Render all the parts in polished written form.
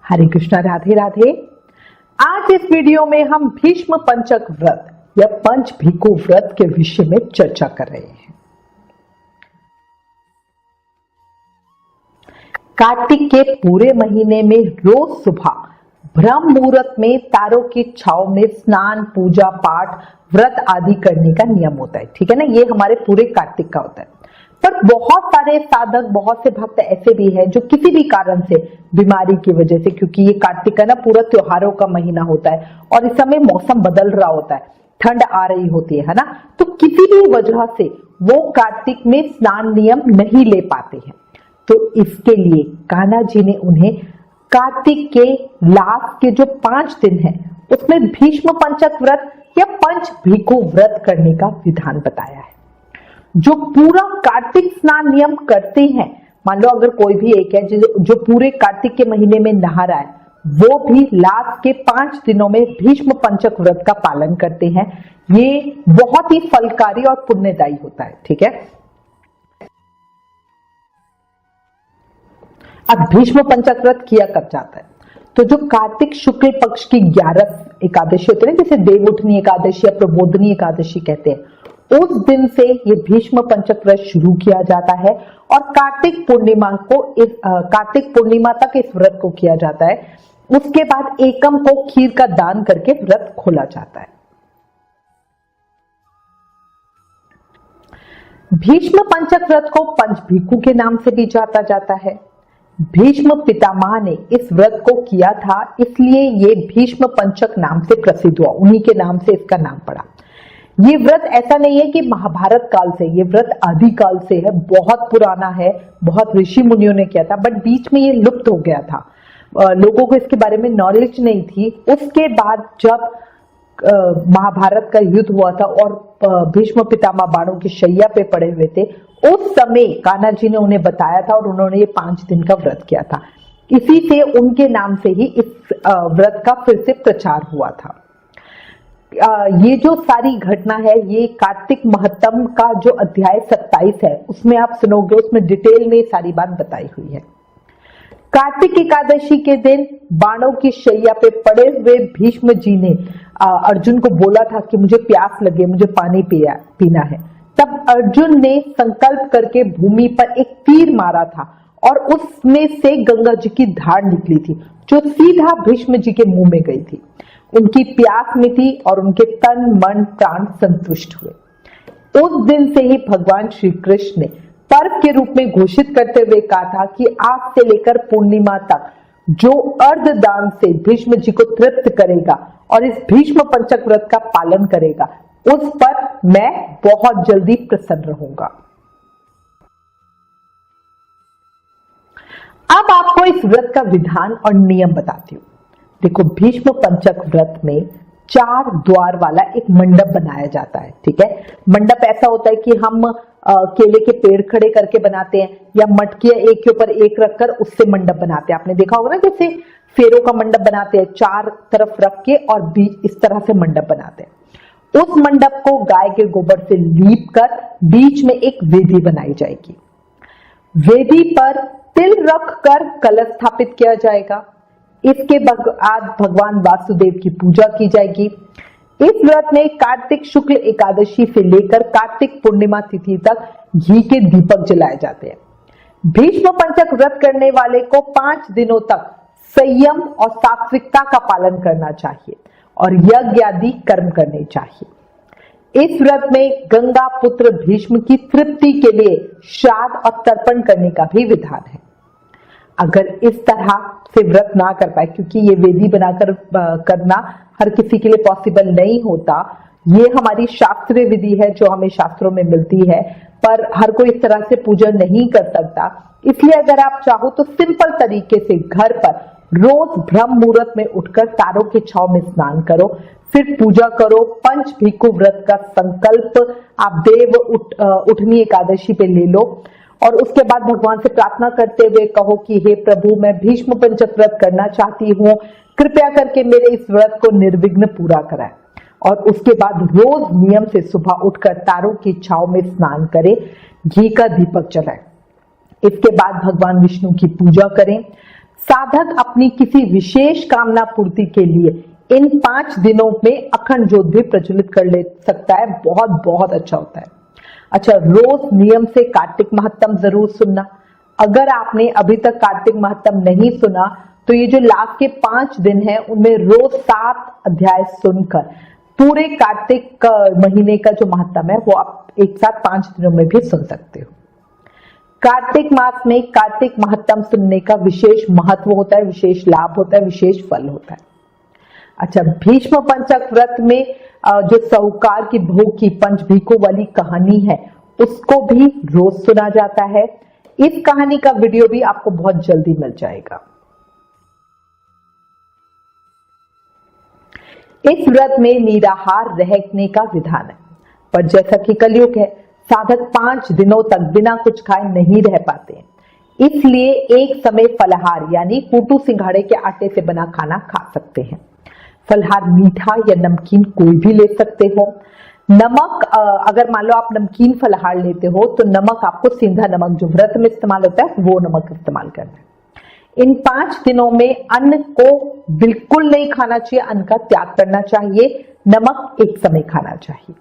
हरे कृष्णा, राधे राधे। आज इस वीडियो में हम भीष्म पंचक व्रत या पंच भीखू व्रत के विषय में चर्चा कर रहे हैं। कार्तिक के पूरे महीने में रोज सुबह ब्रह्म मुहूर्त में तारों की छाव में स्नान, पूजा पाठ, व्रत आदि करने का नियम होता है। ठीक है ना, ये हमारे पूरे कार्तिक का होता है। पर बहुत सारे साधक, बहुत से भक्त ऐसे भी हैं जो किसी भी कारण से, बीमारी की वजह से, क्योंकि ये कार्तिक का ना पूरा त्योहारों का महीना होता है और इस समय मौसम बदल रहा होता है, ठंड आ रही होती है ना, तो किसी भी वजह से वो कार्तिक में स्नान नियम नहीं ले पाते हैं। तो इसके लिए कान्हा जी ने उन्हें कार्तिक के लास्ट के जो 5 दिन है उसमें भीष्म पंचक व्रत या पंच भीखू व्रत करने का विधान बताया है। जो पूरा कार्तिक स्नान नियम करते हैं, मान लो अगर कोई भी एक है जो पूरे कार्तिक के महीने में नहा रहा है, वो भी लास्ट के 5 दिनों में भीष्म पंचक व्रत का पालन करते हैं। ये बहुत ही फलकारी और पुण्यदायी होता है। ठीक है, अब भीष्म पंचक व्रत किया कब जाता है? तो जो कार्तिक शुक्ल पक्ष की 11 एकादशी होती है, जिसे देवउठनी एकादशी या प्रबोधनी एकादशी कहते हैं, उस दिन से ये भीष्म पंचक व्रत शुरू किया जाता है और कार्तिक पूर्णिमा तक इस व्रत को किया जाता है। उसके बाद एकम को खीर का दान करके व्रत खोला जाता है। भीष्म पंचक व्रत को पंच भीखू के नाम से भी जाता जाता है। भीष्म पितामह ने इस व्रत को किया था, इसलिए ये भीष्म पंचक नाम से प्रसिद्ध हुआ, उन्हीं के नाम से इसका नाम पड़ा। ये व्रत ऐसा नहीं है कि महाभारत काल से, ये व्रत आदि काल से है, बहुत पुराना है, बहुत ऋषि मुनियों ने किया था, बट बीच में ये लुप्त हो गया था, लोगों को इसके बारे में नॉलेज नहीं थी। उसके बाद जब महाभारत का युद्ध हुआ था और भीष्म पितामह बाणों की शैया पे पड़े हुए थे, उस समय कान्हा जी ने उन्हें बताया था और उन्होंने ये 5 दिन का व्रत किया था। इसी से उनके नाम से ही इस व्रत का फिर से प्रचार हुआ था। ये जो सारी घटना है, ये कार्तिक महत्तम का जो अध्याय 27 है उसमें आप सुनोगे, उसमें डिटेल में सारी बात बताई हुई है। कार्तिक एकादशी के दिन बाणों की शैया पे पड़े हुए भीष्म जी ने अर्जुन को बोला था कि मुझे प्यास लगे, मुझे पानी पीना है। तब अर्जुन ने संकल्प करके भूमि पर एक तीर मारा था और उसमें से गंगा जी की धार निकली थी, जो सीधा भीष्म जी के मुंह में गई थी। उनकी प्यास मिटी और उनके तन मन प्राण संतुष्ट हुए। उस दिन से ही भगवान श्री कृष्ण ने पर्व के रूप में घोषित करते हुए कहा था कि आज से लेकर पूर्णिमा तक जो अर्धदान से भीष्म जी को तृप्त करेगा और इस भीष्म पंचक व्रत का पालन करेगा, उस पर मैं बहुत जल्दी प्रसन्न रहूंगा। अब आपको इस व्रत का विधान और नियम बताती हूं। देखो, भीष्म पंचक व्रत में 4 द्वार वाला एक मंडप बनाया जाता है। ठीक है, मंडप ऐसा होता है कि हम केले के पेड़ खड़े करके बनाते हैं या मटकियां एक के ऊपर एक रखकर उससे मंडप बनाते हैं। आपने देखा होगा ना, जैसे फेरों का मंडप बनाते हैं, 4 तरफ रख के और बीच इस तरह से मंडप बनाते हैं। उस मंडप को गाय के गोबर से लीप कर बीच में एक वेदी बनाई जाएगी। वेदी पर तिल रखकर कलश स्थापित किया जाएगा। इसके बाद भगवान वासुदेव की पूजा की जाएगी। इस व्रत में कार्तिक शुक्ल एकादशी से लेकर कार्तिक पूर्णिमा तिथि तक घी के दीपक जलाए जाते हैं। भीष्म पंचक व्रत करने वाले को 5 दिनों तक संयम और सात्विकता का पालन करना चाहिए और यज्ञ आदि कर्म करने चाहिए। इस व्रत में गंगा पुत्र भीष्म की तृप्ति के लिए श्राद्ध और तर्पण करने का भी विधान है। अगर इस तरह से व्रत ना कर पाए, क्योंकि ये वेदी बनाकर करना हर किसी के लिए पॉसिबल नहीं होता, ये हमारी शास्त्रीय विधि है जो हमें शास्त्रों में मिलती है, पर हर कोई इस तरह से पूजा नहीं कर सकता। इसलिए अगर आप चाहो तो सिंपल तरीके से घर पर रोज ब्रह्म मुहूर्त में उठकर तारों की छाव में स्नान करो, फिर पूजा करो, पंच भीखू व्रत का संकल्प आप देवउठनी एकादशी पे ले लो और उसके बाद भगवान से प्रार्थना करते हुए कहो कि हे प्रभु, मैं भीष्म पंचक व्रत करना चाहती हूँ, कृपया करके मेरे इस व्रत को निर्विघ्न पूरा कराएं। और उसके बाद रोज नियम से सुबह उठकर तारों की छाव में स्नान करें, घी का दीपक जलाएं। इसके बाद भगवान विष्णु की पूजा करें, साधक अपनी किसी विशेष कामना पूर्ति के लिए इन 5 दिनों में अखंड ज्योत भी प्रज्वलित कर ले सकता है। बहुत बहुत अच्छा होता है। अच्छा, रोज नियम से कार्तिक महात्म जरूर सुनना। अगर आपने अभी तक कार्तिक महात्म नहीं सुना तो ये जो लास्ट के 5 दिन है उनमें रोज 7 अध्याय सुनकर पूरे कार्तिक महीने का जो महात्म है वो आप एक साथ 5 दिनों में भी सुन सकते हो। कार्तिक मास में कार्तिक महात्म सुनने का विशेष महत्व होता है, विशेष लाभ होता है, विशेष फल होता है। अच्छा, भीष्म पंचक व्रत में जो साहूकार की बहू की पंचभीखों वाली कहानी है उसको भी रोज सुना जाता है। इस कहानी का वीडियो भी आपको बहुत जल्दी मिल जाएगा। इस व्रत में निराहार रहने का विधान है, पर जैसा कि कलयुग है साधक 5 दिनों तक बिना कुछ खाए नहीं रह पाते, इसलिए एक समय फलाहार यानी कूटू सिंघाड़े के आटे से बना खाना खा सकते हैं। फलाहार मीठा या नमकीन कोई भी ले सकते हो। नमक, अगर मान लो आप नमकीन फलाहार लेते हो तो नमक आपको सिंधा नमक जो व्रत में इस्तेमाल होता है वो नमक इस्तेमाल करना है। इन 5 दिनों में अन्न को बिल्कुल नहीं खाना चाहिए, अन्न का त्याग करना चाहिए, नमक एक समय खाना चाहिए।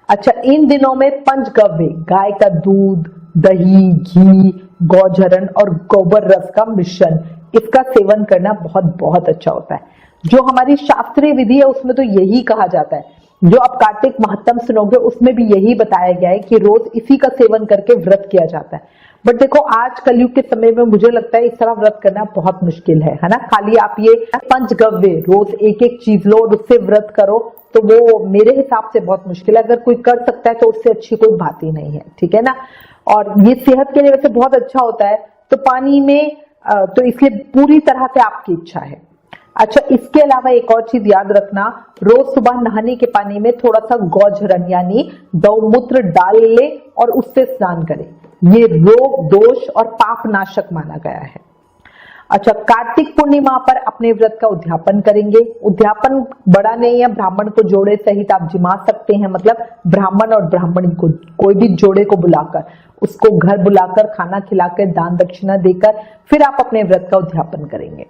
अच्छा, इन दिनों में पंचगव्य गाय का दूध, दही, घी, गौझरण और गोबर रस का मिश्रण इसका सेवन करना बहुत बहुत अच्छा होता है। जो हमारी शास्त्रीय विधि है उसमें तो यही कहा जाता है, जो आप कार्तिक महात्म सुनोगे उसमें भी यही बताया गया है कि रोज इसी का सेवन करके व्रत किया जाता है। बट देखो आज कलयुग के समय में मुझे लगता है इस तरह व्रत करना बहुत मुश्किल है ना। खाली आप ये पंचगव्य रोज एक एक चीज लो और उससे व्रत करो तो वो मेरे हिसाब से बहुत मुश्किल है। अगर कोई कर सकता है तो उससे अच्छी कोई बात ही नहीं है, ठीक है ना। और ये सेहत के लिए वैसे बहुत अच्छा होता है, तो पानी में तो इसलिए पूरी तरह से आपकी इच्छा है। अच्छा, इसके अलावा एक और चीज याद रखना, रोज सुबह नहाने के पानी में थोड़ा सा गौझरण यानी गौमूत्र डाल ले और उससे स्नान करें। ये रोग, दोष और पाप नाशक माना गया है। अच्छा, कार्तिक पूर्णिमा पर अपने व्रत का उद्यापन करेंगे। उद्यापन बड़ा नहीं है, ब्राह्मण को जोड़े सहित आप जिमा सकते हैं, मतलब ब्राह्मण और ब्राह्मणी को कोई भी जोड़े को बुलाकर उसको घर बुलाकर खाना खिलाकर दान दक्षिणा देकर फिर आप अपने व्रत का उद्यापन करेंगे।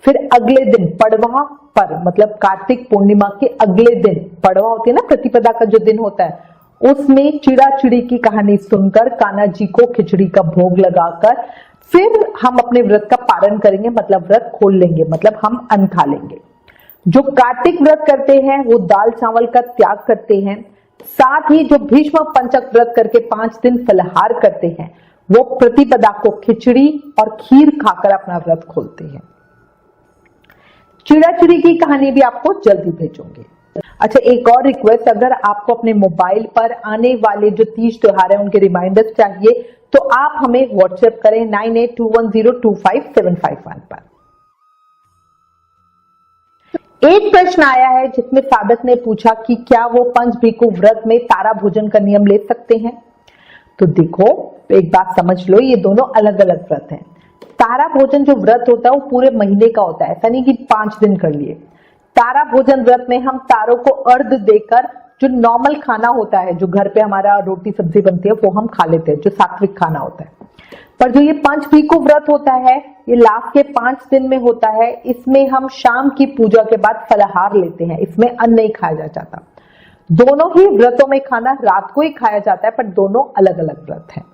फिर अगले दिन पड़वा पर, मतलब कार्तिक पूर्णिमा के अगले दिन पड़वा होती है ना, प्रतिपदा का जो दिन होता है, उसमें चिड़ा चिड़ी की कहानी सुनकर कान्हा जी को खिचड़ी का भोग लगाकर फिर हम अपने व्रत का पारण करेंगे, मतलब व्रत खोल लेंगे, मतलब हम अन्न खा लेंगे। जो कार्तिक व्रत करते हैं वो दाल चावल का त्याग करते हैं। साथ ही जो भीष्म पंचक व्रत करके 5 दिन फलाहार करते हैं वो प्रतिपदा को खिचड़ी और खीर खाकर अपना व्रत खोलते हैं। चिड़ा चिड़ी की कहानी भी आपको जल्दी भेजूंगी। अच्छा, एक और रिक्वेस्ट, अगर आपको अपने मोबाइल पर आने वाले जो तीज त्योहार है उनके रिमाइंडर्स चाहिए तो आप हमें व्हाट्सएप करें 9821025751 पर। एक प्रश्न आया है जिसमें साधक ने पूछा कि क्या वो पंचभीखु व्रत में तारा भोजन का नियम ले सकते हैं। तो देखो, एक बात समझ लो, ये दोनों अलग अलग व्रत हैं। तारा भोजन जो व्रत होता है वो पूरे महीने का होता है, ऐसा नहीं कि 5 दिन कर लिए। तारा भोजन व्रत में हम तारों को अर्घ देकर जो नॉर्मल खाना होता है, जो घर पे हमारा रोटी सब्जी बनती है वो हम खा लेते हैं, जो सात्विक खाना होता है। पर जो ये पंचभीखु व्रत होता है ये लास्ट के 5 दिन में होता है। इसमें हम शाम की पूजा के बाद फलाहार लेते हैं, इसमें अन्न नहीं खाया जाता। दोनों ही व्रतों में खाना रात को ही खाया जाता है, पर दोनों अलग अलग व्रत हैं।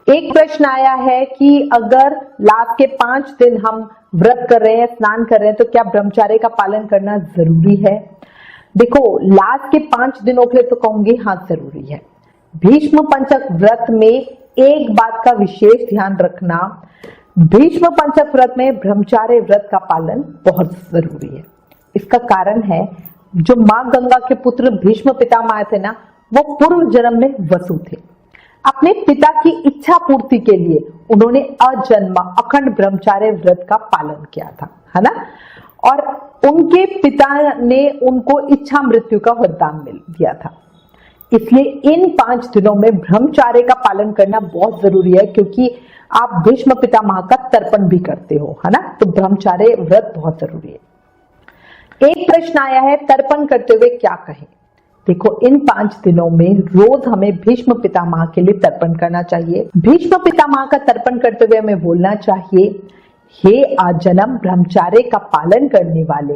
एक प्रश्न आया है कि अगर लास्ट के 5 दिन हम व्रत कर रहे हैं, स्नान कर रहे हैं, तो क्या ब्रह्मचर्य का पालन करना जरूरी है। देखो, लास्ट के 5 दिनों के लिए तो कहूंगी हाँ जरूरी है। भीष्म पंचक व्रत में एक बात का विशेष ध्यान रखना, भीष्म पंचक व्रत में ब्रह्मचर्य व्रत का पालन बहुत जरूरी है। इसका कारण है, जो मां गंगा के पुत्र भीष्म पितामह थे ना, वो पूर्व जन्म में वसु थे। अपने पिता की इच्छा पूर्ति के लिए उन्होंने अजन्मा अखंड ब्रह्मचर्य व्रत का पालन किया था, है ना। और उनके पिता ने उनको इच्छा मृत्यु का वरदान मिल दिया था। इसलिए इन 5 दिनों में ब्रह्मचर्य का पालन करना बहुत जरूरी है, क्योंकि आप भीष्म पितामह का तर्पण भी करते हो, है ना। तो ब्रह्मचर्य व्रत बहुत जरूरी है। एक प्रश्न आया है, तर्पण करते हुए क्या कहें। देखो, इन 5 दिनों में रोज हमें भीष्म पितामह के लिए तर्पण करना चाहिए। भीष्म पितामह का तर्पण करते हुए हमें बोलना चाहिए हे आजन्म ब्रह्मचार्य का पालन करने वाले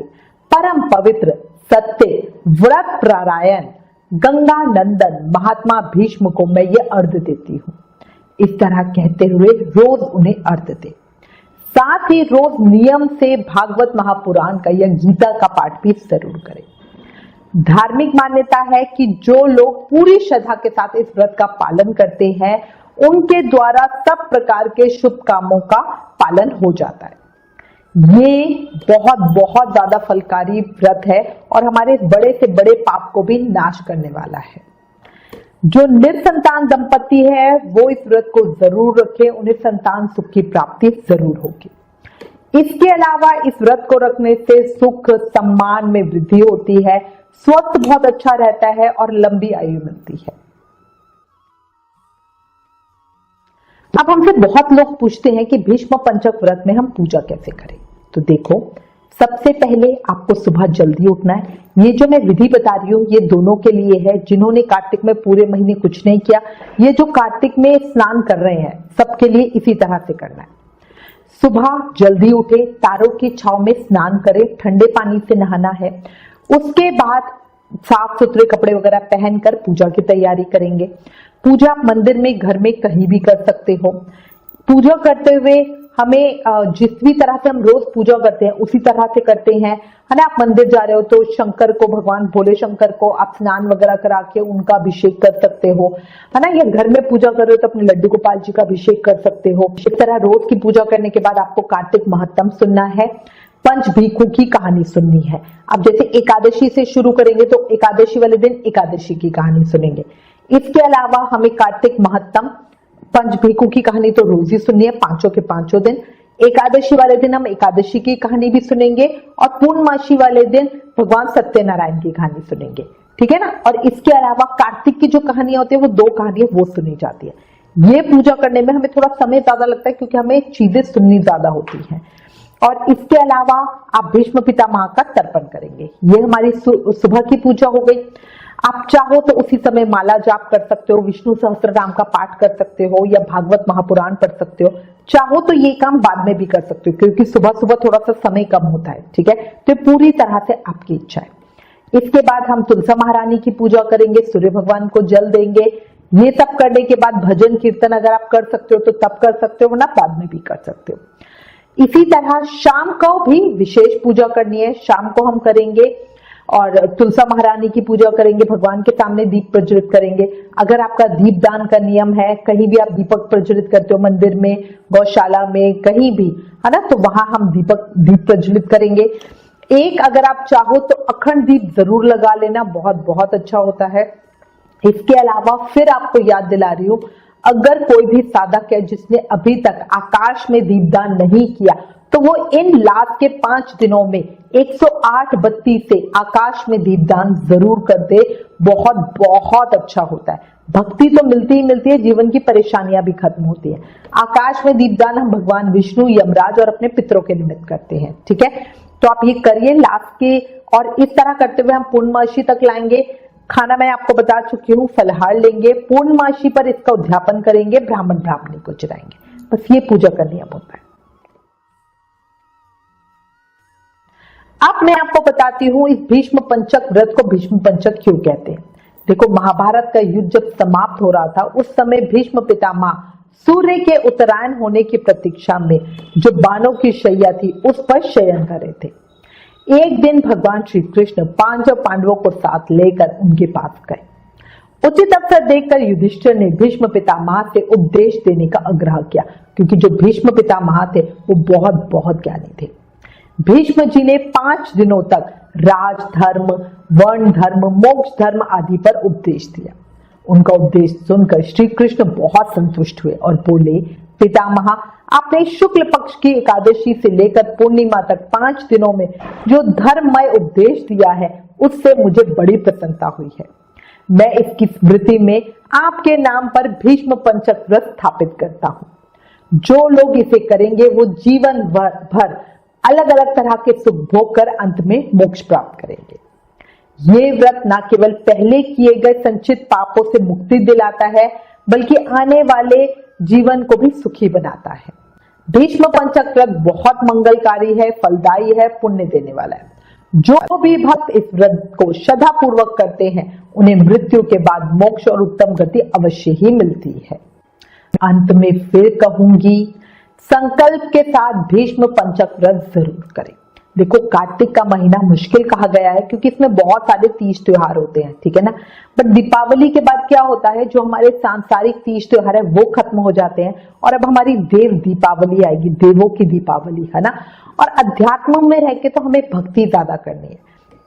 परम पवित्र सत्य व्रत परायण गंगा नंदन महात्मा भीष्म को मैं ये अर्घ देती हूँ। इस तरह कहते हुए रोज उन्हें अर्घ दे। साथ ही रोज नियम से भागवत महापुराण का या गीता का पाठ भी जरूर करें। धार्मिक मान्यता है कि जो लोग पूरी श्रद्धा के साथ इस व्रत का पालन करते हैं उनके द्वारा सब प्रकार के शुभ कामों का पालन हो जाता है। ये बहुत बहुत ज्यादा फलकारी व्रत है और हमारे बड़े से बड़े पाप को भी नाश करने वाला है। जो निसंतान दंपति है वो इस व्रत को जरूर रखें, उन्हें संतान सुख की प्राप्ति जरूर होगी। इसके अलावा इस व्रत को रखने से सुख सम्मान में वृद्धि होती है, स्वास्थ्य बहुत अच्छा रहता है और लंबी आयु मिलती है। अब हमसे बहुत लोग पूछते हैं कि भीष्म पंचक व्रत में हम पूजा कैसे करें। तो देखो, सबसे पहले आपको सुबह जल्दी उठना है। ये जो मैं विधि बता रही हूँ ये दोनों के लिए है जिन्होंने कार्तिक में पूरे महीने कुछ नहीं किया। ये जो कार्तिक में स्नान कर रहे हैं सबके लिए इसी तरह से करना है। सुबह जल्दी उठे, तारों की छांव में स्नान करें, ठंडे पानी से नहाना है। उसके बाद साफ सुथरे कपड़े वगैरह पहनकर पूजा की तैयारी करेंगे। पूजा आप मंदिर में, घर में कहीं भी कर सकते हो। पूजा करते हुए हमें जिस भी तरह से हम रोज पूजा करते हैं उसी तरह से करते हैं, है ना। आप मंदिर जा रहे हो तो शंकर को, भगवान भोले शंकर को आप स्नान वगैरह करा के उनका अभिषेक कर सकते हो, है ना। या घर में पूजा कर रहे हो तो अपने लड्डू गोपाल जी का अभिषेक कर सकते हो। इस तरह रोज की पूजा करने के बाद आपको कार्तिक महत्तम सुनना है, पंच भीखू की कहानी सुननी है। अब जैसे एकादशी से शुरू करेंगे तो एकादशी वाले दिन एकादशी की कहानी सुनेंगे। इसके अलावा हमें कार्तिक महत्तम, पंच भीखू की कहानी तो रोज ही सुननी है, पांचों के पांचों दिन। एकादशी वाले दिन हम एकादशी की कहानी भी सुनेंगे और पूर्णमासी वाले दिन भगवान सत्यनारायण की कहानी सुनेंगे, ठीक है ना। और इसके अलावा कार्तिक की जो कहानियां होती है वो 2 कहानियां वो सुनी जाती है। ये पूजा करने में हमें थोड़ा समय ज्यादा लगता है क्योंकि हमें चीजें सुननी ज्यादा होती है। और इसके अलावा आप भीष्म पितामह का तर्पण करेंगे। ये हमारी सुबह की पूजा हो गई। आप चाहो तो उसी समय माला जाप कर सकते हो, विष्णु सहस्त्रनाम का पाठ कर सकते हो या भागवत महापुराण पढ़ सकते हो। चाहो तो ये काम बाद में भी कर सकते हो क्योंकि सुबह सुबह थोड़ा सा समय कम होता है, ठीक है। तो पूरी तरह से आपकी इच्छा है। इसके बाद हम तुलसा महारानी की पूजा करेंगे, सूर्य भगवान को जल देंगे। ये सब करने के बाद भजन कीर्तन अगर आप कर सकते हो तो तब कर सकते हो, ना बाद में भी कर सकते हो। इसी तरह शाम को भी विशेष पूजा करनी है, शाम को हम करेंगे और तुलसा महारानी की पूजा करेंगे, भगवान के सामने दीप प्रज्वलित करेंगे। अगर आपका दीप दान का नियम है, कहीं भी आप दीपक प्रज्वलित करते हो, मंदिर में, गौशाला में, कहीं भी, है ना, तो वहां हम दीप प्रज्वलित करेंगे। एक अगर आप चाहो तो अखंड दीप जरूर लगा लेना, बहुत बहुत अच्छा होता है। इसके अलावा फिर आपको याद दिला रही हूं, अगर कोई भी साधक है जिसने अभी तक आकाश में दीपदान नहीं किया तो वो इन लास्ट के 5 दिनों में 108 बत्ती से आकाश में दीपदान जरूर कर दे। बहुत बहुत अच्छा होता है। भक्ति तो मिलती ही मिलती है, जीवन की परेशानियां भी खत्म होती है। आकाश में दीपदान हम भगवान विष्णु, यमराज और अपने पितरों के निमित्त करते हैं, ठीक है। तो आप ये करिए लास्ट के, और इस तरह करते हुए हम पूर्णमासी तक लाएंगे। खाना मैं आपको बता चुकी हूँ, फलहार लेंगे, पूर्णमासी पर इसका उद्यापन करेंगे, ब्राह्मण ब्राह्मणी को चढ़ाएंगे। बस ये पूजा का नियम होता है। अब मैं आपको बताती हूँ इस भीष्म पंचक व्रत को भीष्म पंचक क्यों कहते हैं। देखो, महाभारत का युद्ध जब समाप्त हो रहा था उस समय भीष्म पितामह सूर्य के उत्तरायण होने की प्रतीक्षा में जो बाणों की शैया थी उस पर शयन कर रहे थे। एक दिन भगवान श्री कृष्ण 5 पांडवों को साथ लेकर उनके पास गए। उचित अवसर देखकर युधिष्ठिर ने भीष्म पितामह से उपदेश देने का आग्रह किया, क्योंकि जो भीष्म पितामह थे वो बहुत बहुत ज्ञानी थे। भीष्म जी ने 5 दिनों तक राजधर्म, वर्ण धर्म, मोक्ष धर्म आदि पर उपदेश दिया। उनका उपदेश सुनकर श्री कृष्ण बहुत संतुष्ट हुए और बोले, पितामह, आपने शुक्ल पक्ष की एकादशी से लेकर पूर्णिमा तक 5 दिनों में जो धर्ममय उपदेश दिया है उससे मुझे बड़ी प्रसन्नता हुई है। मैं इसकी स्मृति में आपके नाम पर भीष्म पंचक व्रत स्थापित करता हूं। जो लोग इसे करेंगे वो जीवन भर अलग अलग तरह के सुख भोग कर अंत में मोक्ष प्राप्त करेंगे। ये व्रत न केवल पहले किए गए संचित पापों से मुक्ति दिलाता है बल्कि आने वाले जीवन को भी सुखी बनाता है। भीष्म पंचक व्रत बहुत मंगलकारी है, फलदायी है, पुण्य देने वाला है। जो भी भक्त इस व्रत को श्रद्धा पूर्वक करते हैं उन्हें मृत्यु के बाद मोक्ष और उत्तम गति अवश्य ही मिलती है। अंत में फिर कहूंगी, संकल्प के साथ भीष्म पंचक व्रत जरूर करें। देखो, कार्तिक का महीना मुश्किल कहा गया है क्योंकि इसमें बहुत सारे तीज त्योहार होते हैं, ठीक है ना। बट दीपावली के बाद क्या होता है, जो हमारे सांसारिक तीज त्योहार है वो खत्म हो जाते हैं और अब हमारी देव दीपावली आएगी, देवों की दीपावली, है ना। और अध्यात्म में रह के तो हमें भक्ति ज्यादा करनी है।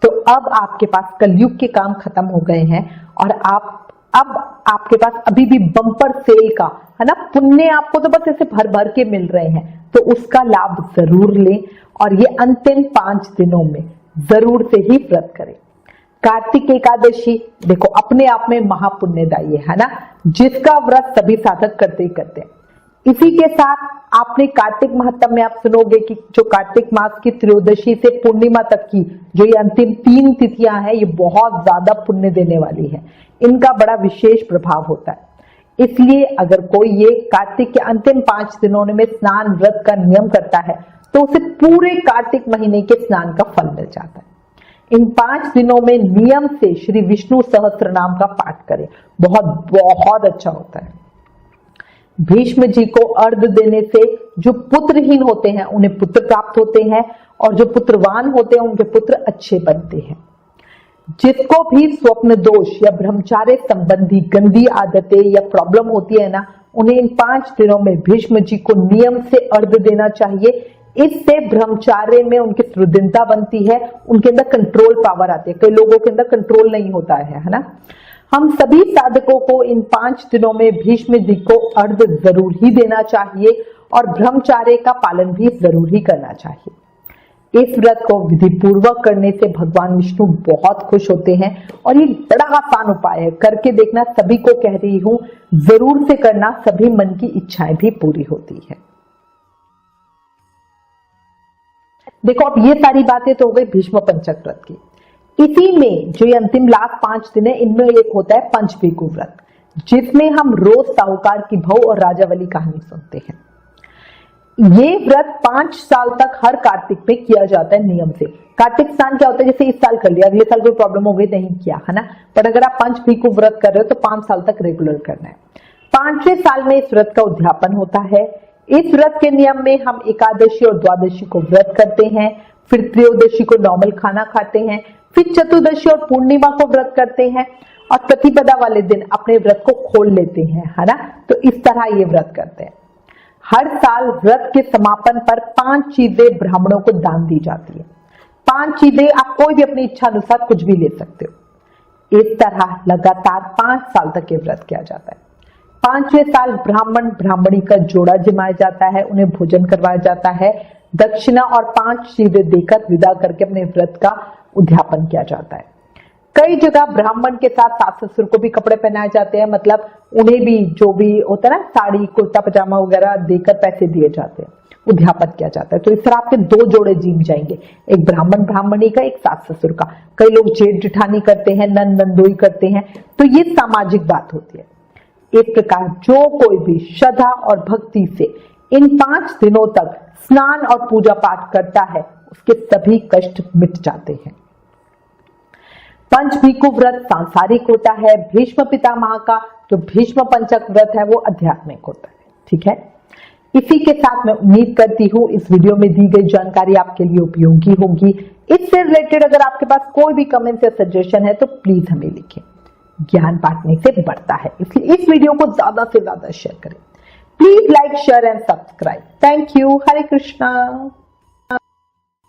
तो अब आपके पास कलयुग के काम खत्म हो गए हैं और अब आपके पास अभी भी बम्पर सेल का, है ना, पुण्य आपको तो बस ऐसे भर भर के मिल रहे हैं, तो उसका लाभ जरूर लें और ये अंतिम 5 दिनों में जरूर से ही व्रत करें। कार्तिक एकादशी देखो अपने आप में महापुण्यदायी है ना, जिसका व्रत सभी साधक करते ही करते हैं। इसी के साथ आपने कार्तिक महत्तम में आप सुनोगे कि जो कार्तिक मास की त्रयोदशी से पूर्णिमा तक की जो ये अंतिम 3 तिथियां हैं, ये बहुत ज्यादा पुण्य देने वाली है, इनका बड़ा विशेष प्रभाव होता है। इसलिए अगर कोई ये कार्तिक के अंतिम 5 दिनों में स्नान व्रत का नियम करता है तो उसे पूरे कार्तिक महीने के स्नान का फल मिल जाता है। इन 5 दिनों में नियम से श्री विष्णु सहस्त्र नाम का पाठ करें, बहुत बहुत अच्छा होता है। भीष्म जी को अर्घ देने से जो पुत्रहीन होते हैं उन्हें पुत्र प्राप्त होते हैं और जो पुत्रवान होते हैं उनके पुत्र अच्छे बनते हैं। जिसको भी स्वप्न दोष या ब्रह्मचार्य संबंधी गंदी आदतें या प्रॉब्लम होती है ना, उन्हें इन 5 दिनों में भीष्म जी को नियम से अर्घ देना चाहिए। इससे ब्रह्मचार्य में उनकी सुदृढ़ता बनती है, उनके अंदर कंट्रोल पावर आती है। कई लोगों के अंदर कंट्रोल नहीं होता है ना। हम सभी साधकों को इन 5 दिनों में भीष्म जी को अर्घ जरूर ही देना चाहिए और ब्रह्मचार्य का पालन भी जरूर ही करना चाहिए। इस व्रत को विधि पूर्वक करने से भगवान विष्णु बहुत खुश होते हैं और ये बड़ा आसान उपाय है, करके देखना। सभी को कह रही हूं, जरूर से करना, सभी मन की इच्छाएं भी पूरी होती है। देखो, अब ये सारी बातें तो हो गई भीष्म पंचक व्रत की। इसी में जो ये अंतिम लास्ट 5 दिन है, इनमें एक होता है पंचभीकु व्रत, जिसमें हम रोज साहूकार की बहू और राजावली कहानी सुनते हैं। ये व्रत 5 साल तक हर कार्तिक में किया जाता है नियम से। कार्तिक स्नान क्या होता है, जैसे इस साल कर लिया, अगले साल कोई प्रॉब्लम हो गई नहीं किया, है ना। पर अगर आप पंचभीकु व्रत कर रहे हो तो 5 साल तक रेगुलर करना है। 5वें साल में इस व्रत का उद्यापन होता है। इस व्रत के नियम में हम एकादशी और द्वादशी को व्रत करते हैं, फिर त्रयोदशी को नॉर्मल खाना खाते हैं, फिर चतुर्दशी और पूर्णिमा को व्रत करते हैं और प्रतिपदा वाले दिन अपने व्रत को खोल लेते हैं, है ना। तो इस तरह ये व्रत करते हैं। हर साल व्रत के समापन पर 5 चीजें ब्राह्मणों को दान दी जाती है। 5 चीजें आप कोई भी अपनी इच्छा अनुसार कुछ भी ले सकते हो। इस तरह लगातार 5 साल तक ये व्रत किया जाता है। 5वें साल ब्राह्मण ब्राह्मणी का जोड़ा जमाया जाता है, उन्हें भोजन करवाया जाता है, दक्षिणा और 5 चीजें देकर विदा करके अपने व्रत का उद्यापन किया जाता है। कई जगह ब्राह्मण के साथ सास ससुर को भी कपड़े पहनाए जाते हैं, मतलब उन्हें भी जो भी होता है ना, साड़ी कुर्ता पजामा वगैरह देकर पैसे दिए जाते हैं, उद्यापन किया जाता है। तो इस तरह आपके 2 जोड़े जीम जाएंगे, एक ब्राह्मण ब्राह्मणी का, एक सास ससुर का। कई लोग जेठ जेठानी करते हैं, नंद नंदोई करते हैं, तो ये सामाजिक बात होती है। इस प्रकार जो कोई भी श्रद्धा और भक्ति से इन 5 दिनों तक स्नान और पूजा पाठ करता है, उसके सभी कष्ट मिट जाते हैं। पंचभीकु व्रत सांसारिक होता है, भीष्म पितामह का जो भीष्म पंचक व्रत है वो आध्यात्मिक होता है, ठीक है। इसी के साथ मैं उम्मीद करती हूँ इस वीडियो में दी गई जानकारी आपके लिए उपयोगी होगी। इससे रिलेटेड अगर आपके पास कोई भी कमेंट या सजेशन है तो प्लीज हमें लिखें। ज्ञान बांटने से बढ़ता है, इसलिए इस वीडियो को ज्यादा से ज्यादा शेयर करें। Please like, share and subscribe. Thank you. Hare Krishna.